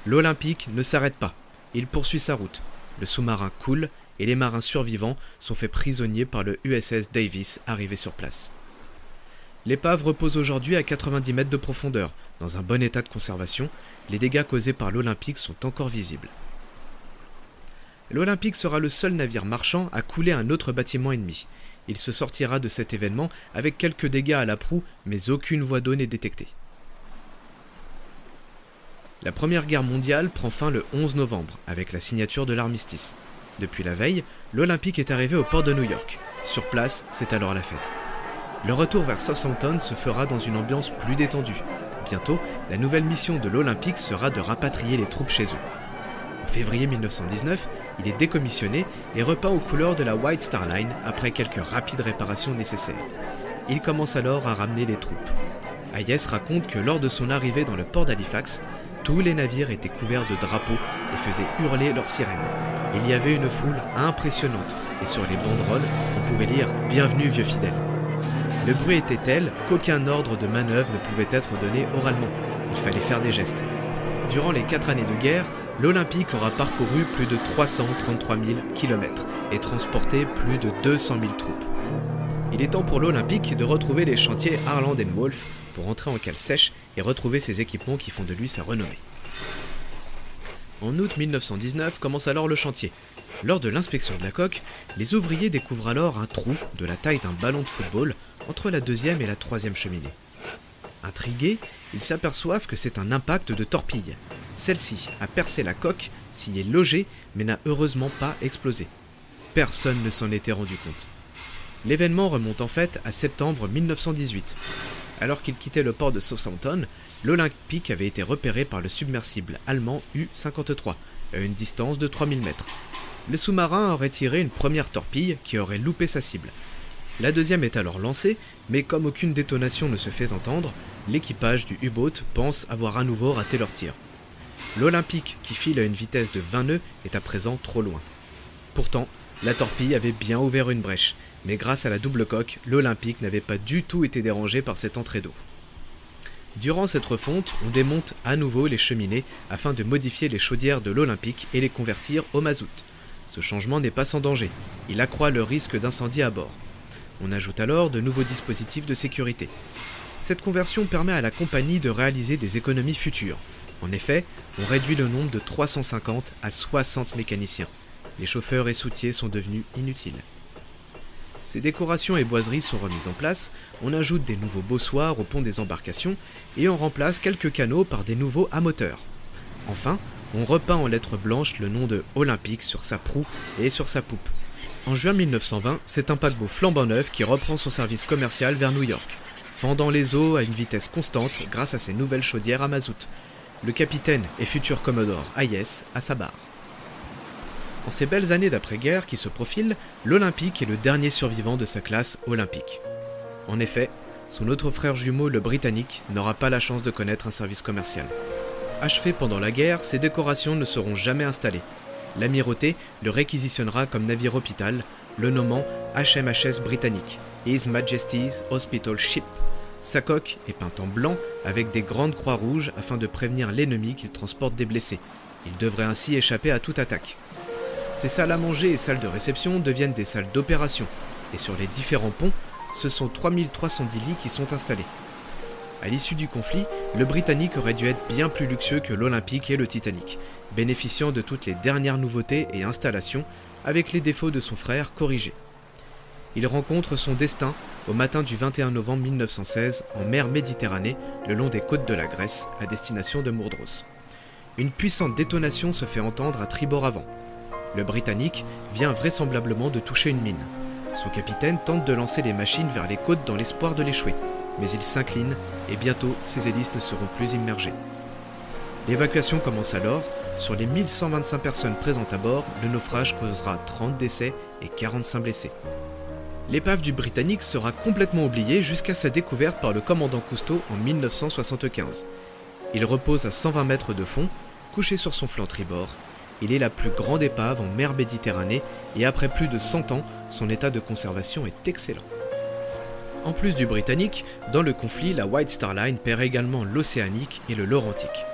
L'Olympic ne s'arrête pas. Il poursuit sa route. Le sous-marin coule et les marins survivants sont faits prisonniers par le USS Davis arrivé sur place. L'épave repose aujourd'hui à 90 mètres de profondeur. Dans un bon état de conservation, les dégâts causés par l'Olympic sont encore visibles. L'Olympic sera le seul navire marchand à couler un autre bâtiment ennemi. Il se sortira de cet événement avec quelques dégâts à la proue, mais aucune voie d'eau n'est détectée. La Première Guerre mondiale prend fin le 11 novembre, avec la signature de l'armistice. Depuis la veille, l'Olympic est arrivé au port de New York. Sur place, c'est alors la fête. Le retour vers Southampton se fera dans une ambiance plus détendue. Bientôt, la nouvelle mission de l'Olympique sera de rapatrier les troupes chez eux. En février 1919, il est décommissionné et repeint aux couleurs de la White Star Line après quelques rapides réparations nécessaires. Il commence alors à ramener les troupes. Hayes raconte que lors de son arrivée dans le port d'Halifax, tous les navires étaient couverts de drapeaux et faisaient hurler leurs sirènes. Il y avait une foule impressionnante et sur les banderoles, on pouvait lire « Bienvenue vieux fidèle ». Le bruit était tel qu'aucun ordre de manœuvre ne pouvait être donné oralement. Il fallait faire des gestes. Durant les 4 années de guerre, l'Olympique aura parcouru plus de 333 000 km et transporté plus de 200 000 troupes. Il est temps pour l'Olympique de retrouver les chantiers Harland & Wolff pour entrer en cale sèche et retrouver ses équipements qui font de lui sa renommée. En août 1919 commence alors le chantier. Lors de l'inspection de la coque, les ouvriers découvrent alors un trou de la taille d'un ballon de football entre la deuxième et la troisième cheminée. Intrigués, ils s'aperçoivent que c'est un impact de torpille. Celle-ci a percé la coque, s'y est logée, mais n'a heureusement pas explosé. Personne ne s'en était rendu compte. L'événement remonte en fait à septembre 1918. Alors qu'il quittait le port de Southampton, l'Olympique avait été repéré par le submersible allemand U-53, à une distance de 3000 mètres. Le sous-marin aurait tiré une première torpille qui aurait loupé sa cible. La deuxième est alors lancée, mais comme aucune détonation ne se fait entendre, l'équipage du U-boat pense avoir à nouveau raté leur tir. L'Olympique, qui file à une vitesse de 20 nœuds, est à présent trop loin. Pourtant, la torpille avait bien ouvert une brèche, mais grâce à la double coque, l'Olympique n'avait pas du tout été dérangé par cette entrée d'eau. Durant cette refonte, on démonte à nouveau les cheminées afin de modifier les chaudières de l'Olympique et les convertir au mazout. Ce changement n'est pas sans danger, il accroît le risque d'incendie à bord. On ajoute alors de nouveaux dispositifs de sécurité. Cette conversion permet à la compagnie de réaliser des économies futures. En effet, on réduit le nombre de 350 à 60 mécaniciens. Les chauffeurs et soutiers sont devenus inutiles. Ces décorations et boiseries sont remises en place, on ajoute des nouveaux bossoirs au pont des embarcations et on remplace quelques canaux par des nouveaux à moteur. Enfin, on repeint en lettres blanches le nom de Olympique sur sa proue et sur sa poupe. En juin 1920, c'est un paquebot flambant neuf qui reprend son service commercial vers New York, fendant les eaux à une vitesse constante grâce à ses nouvelles chaudières à mazout. Le capitaine et futur commodore Hayes à sa barre. En ces belles années d'après-guerre qui se profilent, l'Olympique est le dernier survivant de sa classe olympique. En effet, son autre frère jumeau, le Britannique, n'aura pas la chance de connaître un service commercial. Achevé pendant la guerre, ces décorations ne seront jamais installées. L'Amirauté le réquisitionnera comme navire hôpital, le nommant HMHS Britannique, His Majesty's Hospital Ship. Sa coque est peinte en blanc avec des grandes croix rouges afin de prévenir l'ennemi qu'il transporte des blessés. Il devrait ainsi échapper à toute attaque. Ces salles à manger et salles de réception deviennent des salles d'opération, et sur les différents ponts, ce sont 3310 lits qui sont installés. À l'issue du conflit, le Britannique aurait dû être bien plus luxueux que l'Olympique et le Titanic, bénéficiant de toutes les dernières nouveautés et installations, avec les défauts de son frère corrigés. Il rencontre son destin au matin du 21 novembre 1916 en mer Méditerranée, le long des côtes de la Grèce, à destination de Murdros. Une puissante détonation se fait entendre à tribord avant. Le Britannique vient vraisemblablement de toucher une mine. Son capitaine tente de lancer les machines vers les côtes dans l'espoir de l'échouer, mais il s'incline et bientôt ses hélices ne seront plus immergées. L'évacuation commence alors. Sur les 1125 personnes présentes à bord, le naufrage causera 30 décès et 45 blessés. L'épave du Britannique sera complètement oubliée jusqu'à sa découverte par le commandant Cousteau en 1975. Il repose à 120 mètres de fond, couché sur son flanc tribord. Il est la plus grande épave en mer Méditerranée et après plus de 100 ans, son état de conservation est excellent. En plus du Britannique, dans le conflit, la White Star Line perd également l'Océanique et le Laurentique.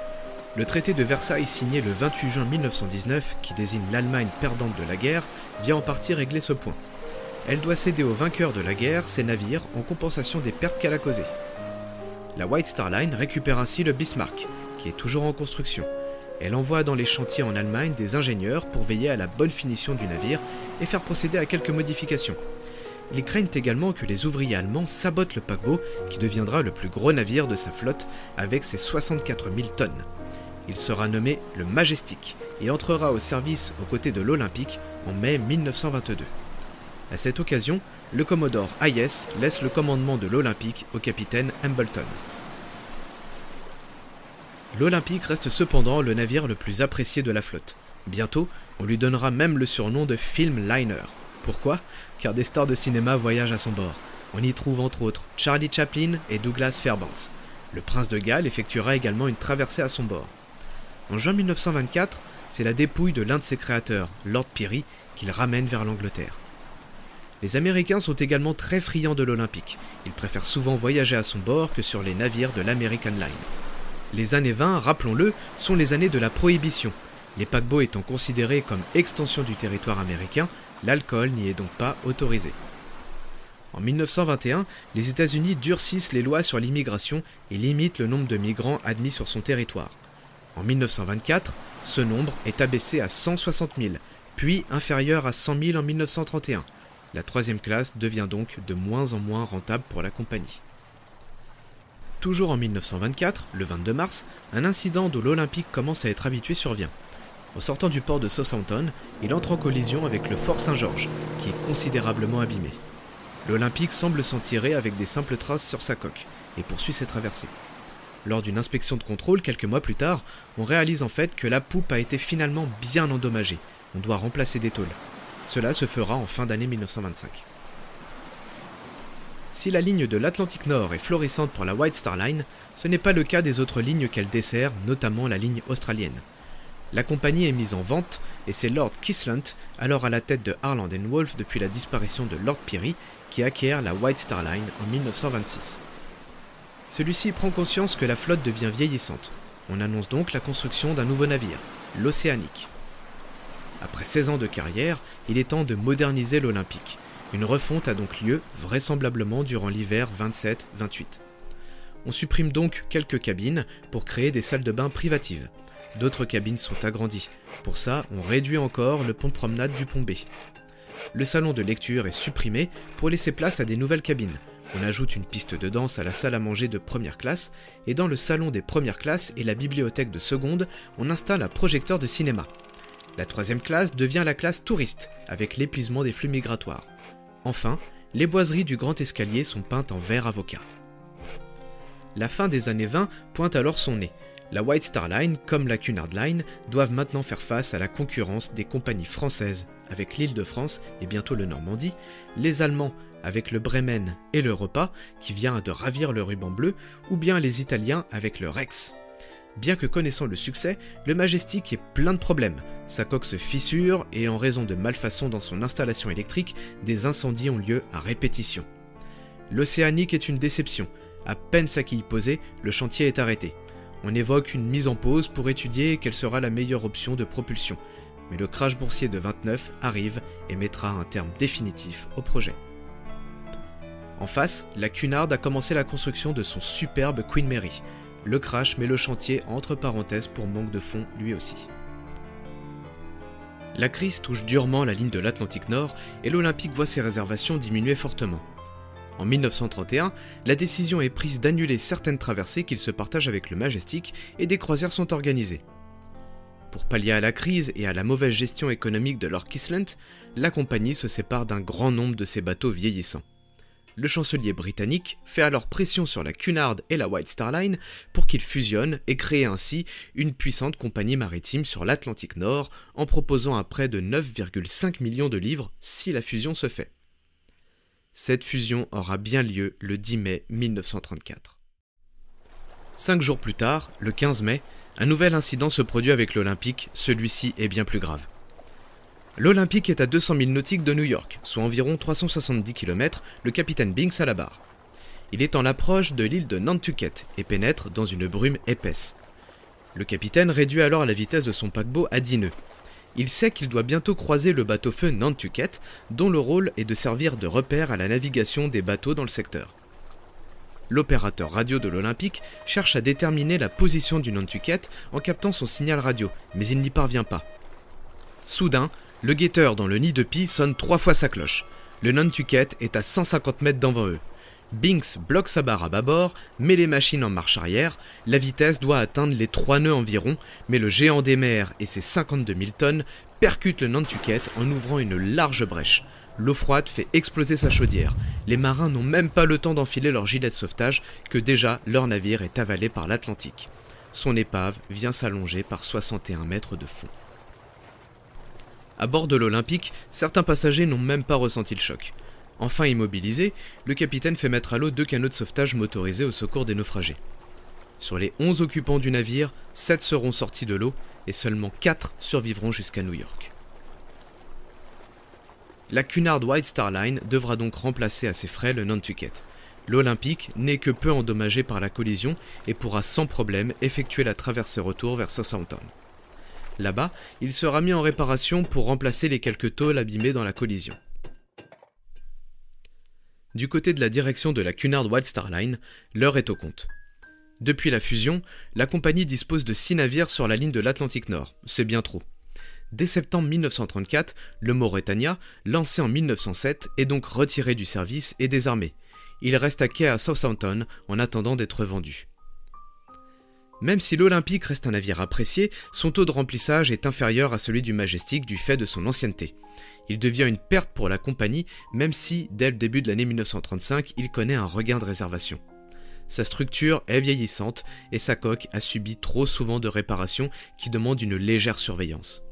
Le traité de Versailles signé le 28 juin 1919, qui désigne l'Allemagne perdante de la guerre, vient en partie régler ce point. Elle doit céder aux vainqueurs de la guerre ses navires en compensation des pertes qu'elle a causées. La White Star Line récupère ainsi le Bismarck, qui est toujours en construction. Elle envoie dans les chantiers en Allemagne des ingénieurs pour veiller à la bonne finition du navire et faire procéder à quelques modifications. Ils craignent également que les ouvriers allemands sabotent le paquebot qui deviendra le plus gros navire de sa flotte avec ses 64 000 tonnes. Il sera nommé le Majestic et entrera au service aux côtés de l'Olympique en mai 1922. À cette occasion, le Commodore Hayes laisse le commandement de l'Olympique au capitaine Hambleton. L'Olympique reste cependant le navire le plus apprécié de la flotte. Bientôt, on lui donnera même le surnom de Film Liner. Pourquoi ? Car des stars de cinéma voyagent à son bord. On y trouve entre autres Charlie Chaplin et Douglas Fairbanks. Le prince de Galles effectuera également une traversée à son bord. En juin 1924, c'est la dépouille de l'un de ses créateurs, Lord Peary, qu'il ramène vers l'Angleterre. Les Américains sont également très friands de l'Olympique. Ils préfèrent souvent voyager à son bord que sur les navires de l'American Line. Les années 20, rappelons-le, sont les années de la prohibition. Les paquebots étant considérés comme extension du territoire américain, l'alcool n'y est donc pas autorisé. En 1921, les États-Unis durcissent les lois sur l'immigration et limitent le nombre de migrants admis sur son territoire. En 1924, ce nombre est abaissé à 160 000, puis inférieur à 100 000 en 1931. La troisième classe devient donc de moins en moins rentable pour la compagnie. Toujours en 1924, le 22 mars, un incident dont l'Olympique commence à être habitué survient. En sortant du port de Southampton, il entre en collision avec le Fort Saint-Georges, qui est considérablement abîmé. L'Olympique semble s'en tirer avec des simples traces sur sa coque, et poursuit ses traversées. Lors d'une inspection de contrôle quelques mois plus tard, on réalise en fait que la poupe a été finalement bien endommagée. On doit remplacer des tôles. Cela se fera en fin d'année 1925. Si la ligne de l'Atlantique Nord est florissante pour la White Star Line, ce n'est pas le cas des autres lignes qu'elle dessert, notamment la ligne australienne. La compagnie est mise en vente et c'est Lord Kislant, alors à la tête de Harland & Wolff depuis la disparition de Lord Peary, qui acquiert la White Star Line en 1926. Celui-ci prend conscience que la flotte devient vieillissante. On annonce donc la construction d'un nouveau navire, l'Océanique. Après 16 ans de carrière, il est temps de moderniser l'Olympique. Une refonte a donc lieu, vraisemblablement durant l'hiver 27-28. On supprime donc quelques cabines pour créer des salles de bain privatives. D'autres cabines sont agrandies. Pour ça, on réduit encore le pont de promenade du pont B. Le salon de lecture est supprimé pour laisser place à des nouvelles cabines. On ajoute une piste de danse à la salle à manger de première classe, et dans le salon des premières classes et la bibliothèque de seconde, on installe un projecteur de cinéma. La troisième classe devient la classe touriste, avec l'épuisement des flux migratoires. Enfin, les boiseries du grand escalier sont peintes en vert avocat. La fin des années 20 pointe alors son nez. La White Star Line, comme la Cunard Line, doivent maintenant faire face à la concurrence des compagnies françaises, avec l'Île-de-France et bientôt le Normandie, les Allemands avec le Bremen et le Repas, qui vient de ravir le ruban bleu, ou bien les Italiens avec le Rex. Bien que connaissant le succès, le Majestic est plein de problèmes. Sa coque se fissure et en raison de malfaçons dans son installation électrique, des incendies ont lieu à répétition. L'Océanique est une déception. À peine sa quille posée, le chantier est arrêté. On évoque une mise en pause pour étudier quelle sera la meilleure option de propulsion. Mais le crash boursier de 29 arrive et mettra un terme définitif au projet. En face, la Cunard a commencé la construction de son superbe Queen Mary. Le crash met le chantier entre parenthèses pour manque de fonds lui aussi. La crise touche durement la ligne de l'Atlantique Nord et l'Olympique voit ses réservations diminuer fortement. En 1931, la décision est prise d'annuler certaines traversées qu'il se partage avec le Majestic et des croisières sont organisées. Pour pallier à la crise et à la mauvaise gestion économique de Lord Kislant, la compagnie se sépare d'un grand nombre de ses bateaux vieillissants. Le chancelier britannique fait alors pression sur la Cunard et la White Star Line pour qu'ils fusionnent et créent ainsi une puissante compagnie maritime sur l'Atlantique Nord en proposant un prêt de 9,5 millions de livres si la fusion se fait. Cette fusion aura bien lieu le 10 mai 1934. 5 jours plus tard, le 15 mai, un nouvel incident se produit avec l'Olympique, celui-ci est bien plus grave. L'Olympique est à 200 000 nautiques de New York, soit environ 370 km, le capitaine Binks à la barre. Il est en approche de l'île de Nantucket et pénètre dans une brume épaisse. Le capitaine réduit alors la vitesse de son paquebot à 10 nœuds. Il sait qu'il doit bientôt croiser le bateau-feu Nantucket, dont le rôle est de servir de repère à la navigation des bateaux dans le secteur. L'opérateur radio de l'Olympique cherche à déterminer la position du Nantucket en captant son signal radio, mais il n'y parvient pas. Soudain, le guetteur dans le nid de pie sonne 3 fois sa cloche. Le Nantucket est à 150 mètres devant eux. Binks bloque sa barre à bâbord, met les machines en marche arrière, la vitesse doit atteindre les 3 nœuds environ, mais le géant des mers et ses 52 000 tonnes percutent le Nantucket en ouvrant une large brèche. L'eau froide fait exploser sa chaudière. Les marins n'ont même pas le temps d'enfiler leur gilet de sauvetage que déjà leur navire est avalé par l'Atlantique. Son épave vient s'allonger par 61 mètres de fond. À bord de l'Olympique, certains passagers n'ont même pas ressenti le choc. Enfin immobilisé, le capitaine fait mettre à l'eau 2 canots de sauvetage motorisés au secours des naufragés. Sur les 11 occupants du navire, 7 seront sortis de l'eau et seulement 4 survivront jusqu'à New York. La Cunard White Star Line devra donc remplacer à ses frais le Nantucket. L'Olympique n'est que peu endommagé par la collision et pourra sans problème effectuer la traversée retour vers Southampton. Là-bas, il sera mis en réparation pour remplacer les quelques tôles abîmées dans la collision. Du côté de la direction de la Cunard White Star Line, l'heure est au compte. Depuis la fusion, la compagnie dispose de 6 navires sur la ligne de l'Atlantique Nord, c'est bien trop. Dès septembre 1934, le Mauretania, lancé en 1907, est donc retiré du service et désarmé. Il reste à quai à Southampton en attendant d'être vendu. Même si l'Olympique reste un navire apprécié, son taux de remplissage est inférieur à celui du Majestic du fait de son ancienneté. Il devient une perte pour la compagnie, même si, dès le début de l'année 1935, il connaît un regain de réservation. Sa structure est vieillissante et sa coque a subi trop souvent de réparations qui demandent une légère surveillance.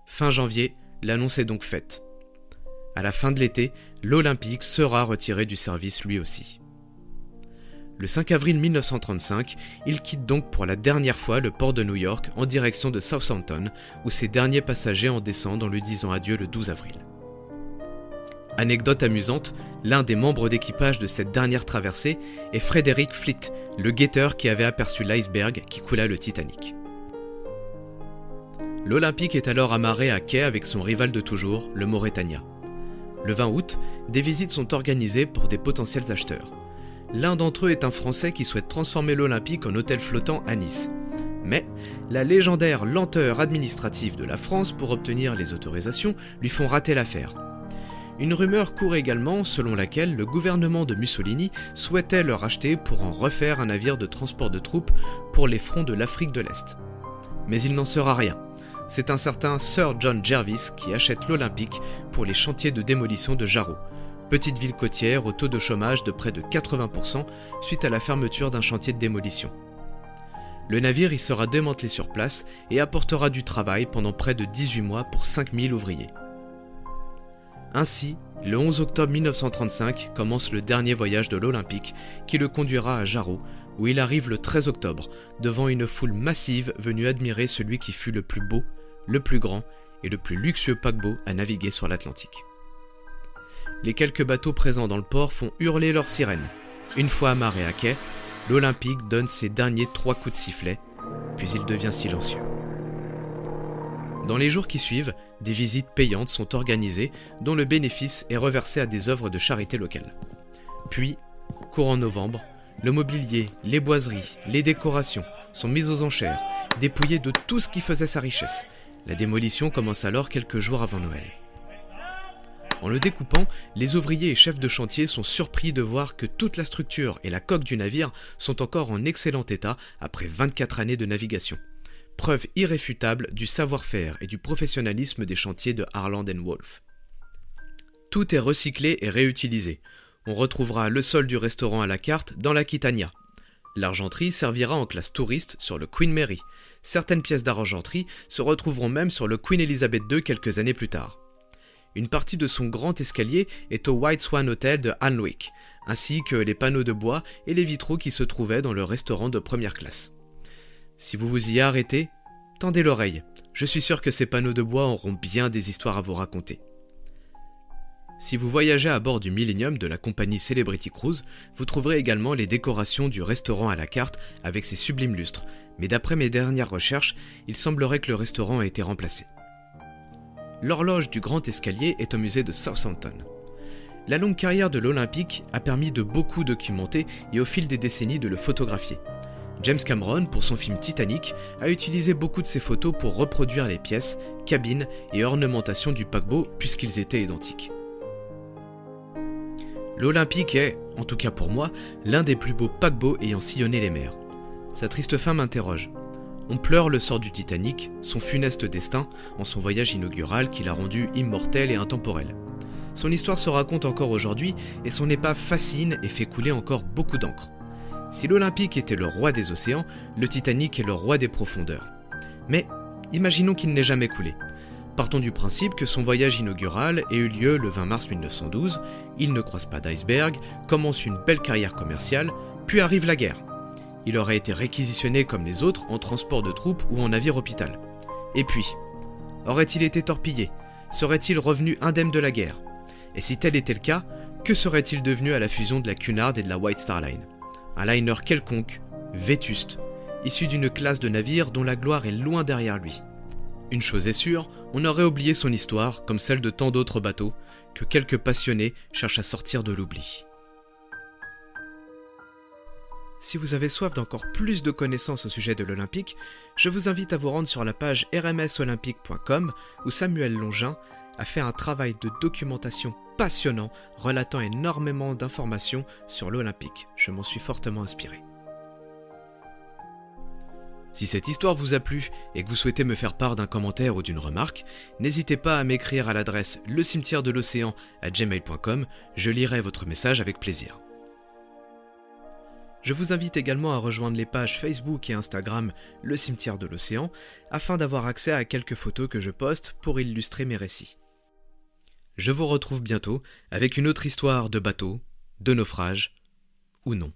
Fin janvier, l'annonce est donc faite. À la fin de l'été, l'Olympique sera retiré du service lui aussi. Le 5 avril 1935, il quitte donc pour la dernière fois le port de New York en direction de Southampton, où ses derniers passagers en descendent en lui disant adieu le 12 avril. Anecdote amusante, l'un des membres d'équipage de cette dernière traversée est Frederick Fleet, le guetteur qui avait aperçu l'iceberg qui coula le Titanic. L'Olympique est alors amarré à quai avec son rival de toujours, le Mauretania. Le 20 août, des visites sont organisées pour des potentiels acheteurs. L'un d'entre eux est un Français qui souhaite transformer l'Olympique en hôtel flottant à Nice. Mais la légendaire lenteur administrative de la France pour obtenir les autorisations lui font rater l'affaire. Une rumeur court également selon laquelle le gouvernement de Mussolini souhaitait le racheter pour en refaire un navire de transport de troupes pour les fronts de l'Afrique de l'Est. Mais il n'en sera rien. C'est un certain Sir John Jervis qui achète l'Olympique pour les chantiers de démolition de Jarrow, petite ville côtière au taux de chômage de près de 80% suite à la fermeture d'un chantier de démolition. Le navire y sera démantelé sur place et apportera du travail pendant près de 18 mois pour 5000 ouvriers. Ainsi, le 11 octobre 1935 commence le dernier voyage de l'Olympique qui le conduira à Jarrow, où il arrive le 13 octobre, devant une foule massive venue admirer celui qui fut le plus beau, le plus grand et le plus luxueux paquebot à naviguer sur l'Atlantique. Les quelques bateaux présents dans le port font hurler leurs sirènes. Une fois amarré à quai, l'Olympique donne ses derniers 3 coups de sifflet, puis il devient silencieux. Dans les jours qui suivent, des visites payantes sont organisées dont le bénéfice est reversé à des œuvres de charité locales. Puis, courant novembre, le mobilier, les boiseries, les décorations sont mis aux enchères, dépouillés de tout ce qui faisait sa richesse. La démolition commence alors quelques jours avant Noël. En le découpant, les ouvriers et chefs de chantier sont surpris de voir que toute la structure et la coque du navire sont encore en excellent état après 24 années de navigation. Preuve irréfutable du savoir-faire et du professionnalisme des chantiers de Harland & Wolff. Tout est recyclé et réutilisé. On retrouvera le sol du restaurant à la carte dans l'Aquitania. L'argenterie servira en classe touriste sur le Queen Mary. Certaines pièces d'argenterie se retrouveront même sur le Queen Elizabeth II quelques années plus tard. Une partie de son grand escalier est au White Swan Hotel de Alnwick, ainsi que les panneaux de bois et les vitraux qui se trouvaient dans le restaurant de première classe. Si vous vous y arrêtez, tendez l'oreille. Je suis sûr que ces panneaux de bois auront bien des histoires à vous raconter. Si vous voyagez à bord du Millennium de la compagnie Celebrity Cruise, vous trouverez également les décorations du restaurant à la carte avec ses sublimes lustres, mais d'après mes dernières recherches, il semblerait que le restaurant a été remplacé. L'horloge du Grand Escalier est au musée de Southampton. La longue carrière de l'Olympique a permis de beaucoup documenter et au fil des décennies de le photographier. James Cameron, pour son film Titanic, a utilisé beaucoup de ses photos pour reproduire les pièces, cabines et ornementations du paquebot puisqu'ils étaient identiques. L'Olympique est, en tout cas pour moi, l'un des plus beaux paquebots ayant sillonné les mers. Sa triste fin m'interroge. On pleure le sort du Titanic, son funeste destin, en son voyage inaugural qui l'a rendu immortel et intemporel. Son histoire se raconte encore aujourd'hui et son épave fascine et fait couler encore beaucoup d'encre. Si l'Olympique était le roi des océans, le Titanic est le roi des profondeurs. Mais imaginons qu'il n'ait jamais coulé. Partons du principe que son voyage inaugural ait eu lieu le 20 mars 1912, il ne croise pas d'iceberg, commence une belle carrière commerciale, puis arrive la guerre. Il aurait été réquisitionné comme les autres en transport de troupes ou en navire hôpital. Et puis, aurait-il été torpillé? Serait-il revenu indemne de la guerre? Et si tel était le cas, que serait-il devenu à la fusion de la Cunard et de la White Star Line? Un liner quelconque, vétuste, issu d'une classe de navires dont la gloire est loin derrière lui. Une chose est sûre, on aurait oublié son histoire, comme celle de tant d'autres bateaux, que quelques passionnés cherchent à sortir de l'oubli. Si vous avez soif d'encore plus de connaissances au sujet de l'Olympique, je vous invite à vous rendre sur la page rmsolympique.com où Samuel Longin a fait un travail de documentation passionnant relatant énormément d'informations sur l'Olympique. Je m'en suis fortement inspiré. Si cette histoire vous a plu et que vous souhaitez me faire part d'un commentaire ou d'une remarque, n'hésitez pas à m'écrire à l'adresse lecimetièredeLocéan@gmail.com, je lirai votre message avec plaisir. Je vous invite également à rejoindre les pages Facebook et Instagram Le Cimetière de l'Océan afin d'avoir accès à quelques photos que je poste pour illustrer mes récits. Je vous retrouve bientôt avec une autre histoire de bateau, de naufrage ou non.